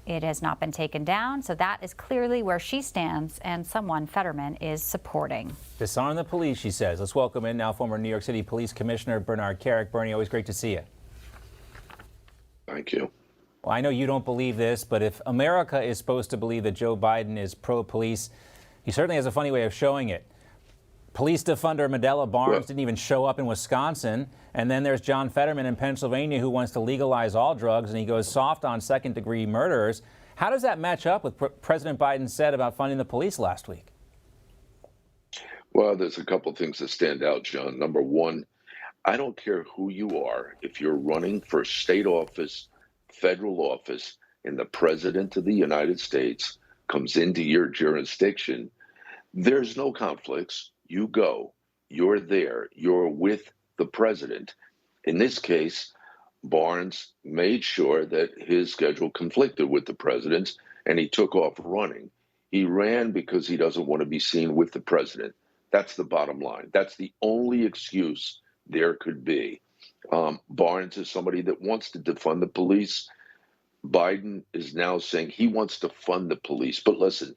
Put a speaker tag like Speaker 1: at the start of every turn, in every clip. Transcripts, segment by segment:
Speaker 1: It has not been taken down, so that is clearly where she stands and someone Fetterman is supporting.
Speaker 2: Disarm the police, she says. Let's welcome in now former New York City Police Commissioner Bernie Kerik. Bernie, always great to see you.
Speaker 3: Thank you.
Speaker 2: Well, I know you don't believe this, but if America is supposed to believe that Joe Biden is pro-police, he certainly has a funny way of showing it. Police defender Medela Barnes didn't even show up in Wisconsin. And then there's John Fetterman in Pennsylvania who wants to legalize all drugs, and he goes soft on second-degree murderers. How does that match up with what President Biden said about funding the police last week?
Speaker 3: Well, there's a couple of things that stand out, John. Number one, I don't care who you are. If you're running for state office, federal office, and the President of the United States comes into your jurisdiction, there's no conflicts. You go, you're there, you're with the president. In this case, Barnes made sure that his schedule conflicted with the president's, and he took off running. He ran because he doesn't want to be seen with the president. That's the bottom line. That's the only excuse there could be. Barnes is somebody that wants to defund the police. Biden is now saying he wants to fund the police. But listen,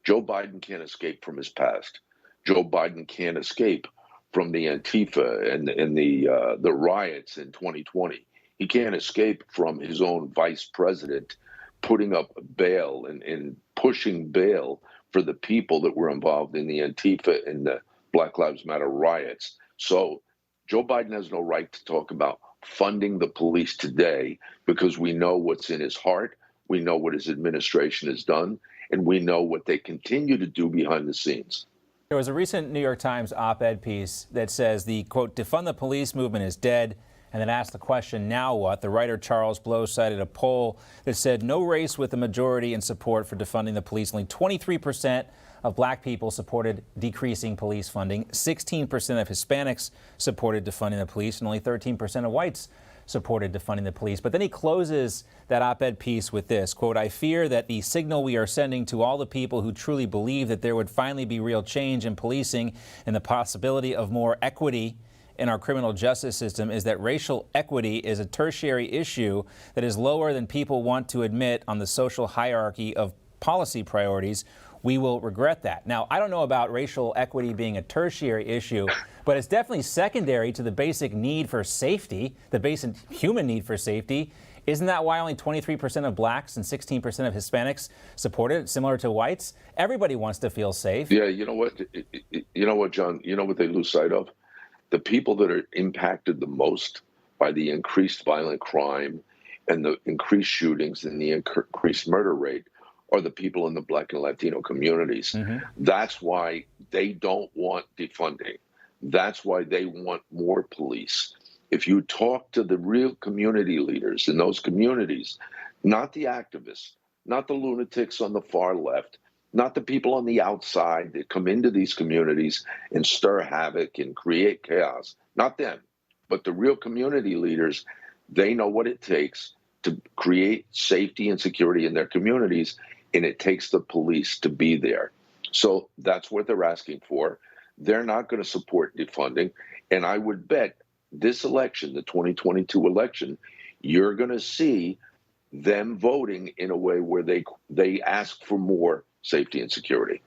Speaker 3: Joe Biden can't escape from his past. Joe Biden can't escape from the Antifa and the riots in 2020. He can't escape from his own vice president putting up bail and pushing bail for the people that were involved in the Antifa and the Black Lives Matter riots. So Joe Biden has no right to talk about funding the police today because we know what's in his heart. We know what his administration has done, and we know what they continue to do behind the scenes.
Speaker 2: There was a recent New York Times op-ed piece that says the, quote, defund the police movement is dead, and then asked the question, now what? The writer Charles Blow cited a poll that said no race with a majority in support for defunding the police. Only 23% of black people supported decreasing police funding, 16% of Hispanics supported defunding the police, and only 13% of whites supported defunding the police. But then he closes that op-ed piece with this, quote, I fear that the signal we are sending to all the people who truly believe that there would finally be real change in policing and the possibility of more equity in our criminal justice system is that racial equity is a tertiary issue that is lower than people want to admit on the social hierarchy of policy priorities. We will regret that. Now, I don't know about racial equity being a tertiary issue, but it's definitely secondary to the basic need for safety, the basic human need for safety. Isn't that why only 23% of blacks and 16% of Hispanics support it, similar to whites? Everybody wants to feel safe.
Speaker 3: Yeah, you know what? You know what, John? You know what they lose sight of? The people that are impacted the most by the increased violent crime and the increased shootings and the increased murder rate are the people in the Black and Latino communities. That's why they don't want defunding. That's why they want more police. If you talk to the real community leaders in those communities, not the activists, not the lunatics on the far left, not the people on the outside that come into these communities and stir havoc and create chaos, not them, but the real community leaders, they know what it takes to create safety and security in their communities, and it takes the police to be there. So that's what they're asking for. They're not going to support defunding. And I would bet this election, the 2022 election, you're going to see them voting in a way where they ask for more safety and security.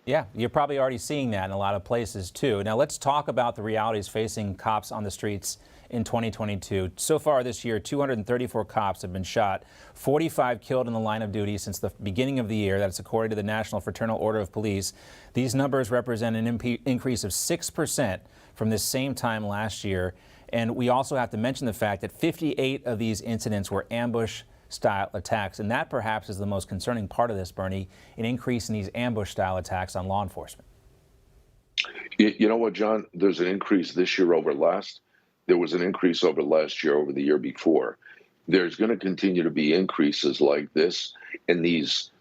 Speaker 2: Yeah, you're probably already seeing that in a lot of places, too. Now, let's talk about the realities facing cops on the streets in 2022. So far this year, 234 cops have been shot, 45 killed in the line of duty since the beginning of the year. That's according to the National Fraternal Order of Police. These numbers represent an increase of 6% from this same time last year. And we also have to mention the fact that 58 of these incidents were ambush-style attacks. And that perhaps is the most concerning part of this, Bernie, an increase in these ambush-style attacks on law enforcement.
Speaker 3: You know what, John? There's an increase this year over last. There was an increase over last year, over the year before. There's going to continue to be increases like this, and these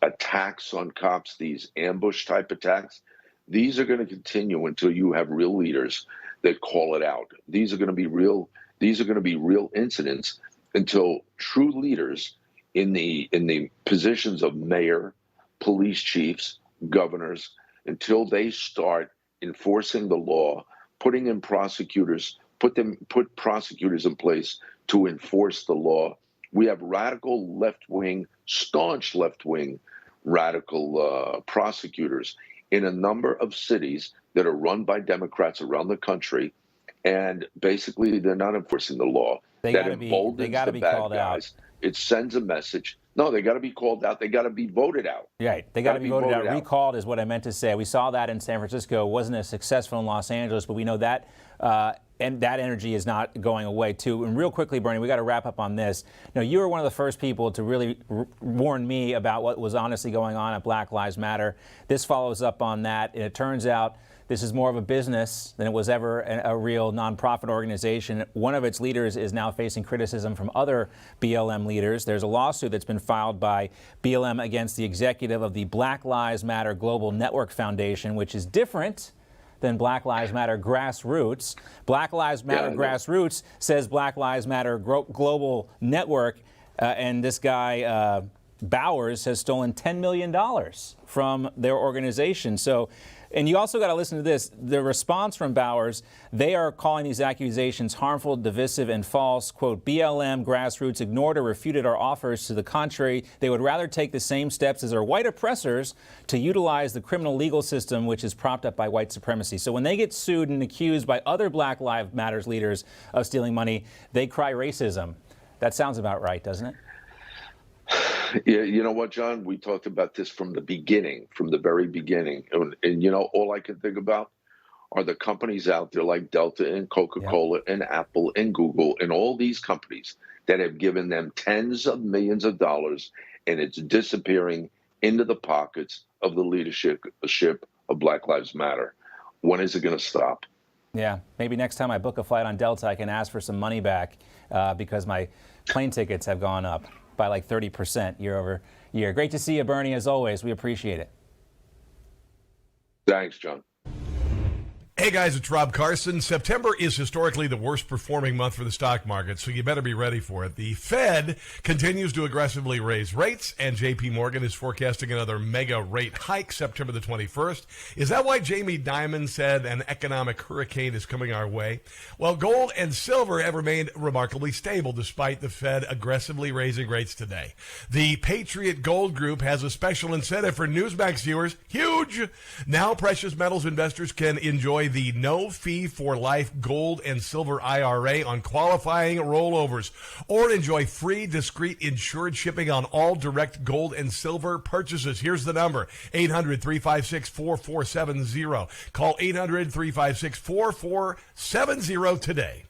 Speaker 3: attacks on cops, these ambush type attacks, these are going to continue until you have real leaders that call it out. These are going to be real. These are going to be real incidents until true leaders in the positions of mayor, police chiefs, governors, until they start enforcing the law, putting in prosecutors, put prosecutors in place to enforce the law. We have radical left-wing, staunch left-wing radical prosecutors in a number of cities that are run by Democrats around the country, and basically they're not enforcing the law.
Speaker 2: They
Speaker 3: That
Speaker 2: got to be
Speaker 3: emboldens
Speaker 2: called out.
Speaker 3: It sends a message. No, they got to be called out. They got to be voted out.
Speaker 2: Right. They got to be voted out. Recalled is what I meant to say. We saw that in San Francisco. It wasn't as successful in Los Angeles, but we know that and that energy is not going away, too. And real quickly, Bernie, we got to wrap up on this. Now, you were one of the first people to really warn me about what was honestly going on at Black Lives Matter. This follows up on that, and it turns out this is more of a business than it was ever a real nonprofit organization. One of its leaders is now facing criticism from other BLM leaders. There's a lawsuit that's been filed by BLM against the executive of the Black Lives Matter Global Network Foundation, which is different than Black Lives Matter Grassroots. Black Lives Matter Grassroots says Black Lives Matter Global Network, and this guy Bowers has stolen $10 million from their organization. So, and you also got to listen to this. The response from Bowers, they are calling these accusations harmful, divisive, and false. Quote, BLM Grassroots ignored or refuted our offers. To the contrary, they would rather take the same steps as our white oppressors to utilize the criminal legal system, which is propped up by white supremacy. So when they get sued and accused by other Black Lives Matter leaders of stealing money, they cry racism. That sounds about right, doesn't it?
Speaker 3: Yeah, you know what, John? We talked about this from the beginning, from the very beginning. And you know, all I can think about are the companies out there like Delta and Coca-Cola and Apple and Google and all these companies that have given them tens of millions of dollars, and it's disappearing into the pockets of the leadership of Black Lives Matter. When is it going to stop?
Speaker 2: Yeah, maybe next time I book a flight on Delta, I can ask for some money back because my plane tickets have gone up by like 30% year over year. Great to see you, Bernie, as always. We appreciate it.
Speaker 3: Thanks, John.
Speaker 4: Hey guys, it's Rob Carson. September is historically the worst performing month for the stock market, so you better be ready for it. The Fed continues to aggressively raise rates, and JP Morgan is forecasting another mega rate hike September the 21st. Is that why Jamie Dimon said an economic hurricane is coming our way? Well, gold and silver have remained remarkably stable despite the Fed aggressively raising rates today. The Patriot Gold Group has a special incentive for Newsmax viewers. Huge! Now precious metals investors can enjoy the no-fee-for-life gold and silver IRA on qualifying rollovers, or enjoy free, discreet, insured shipping on all direct gold and silver purchases. Here's the number, 800-356-4470. Call 800-356-4470 today.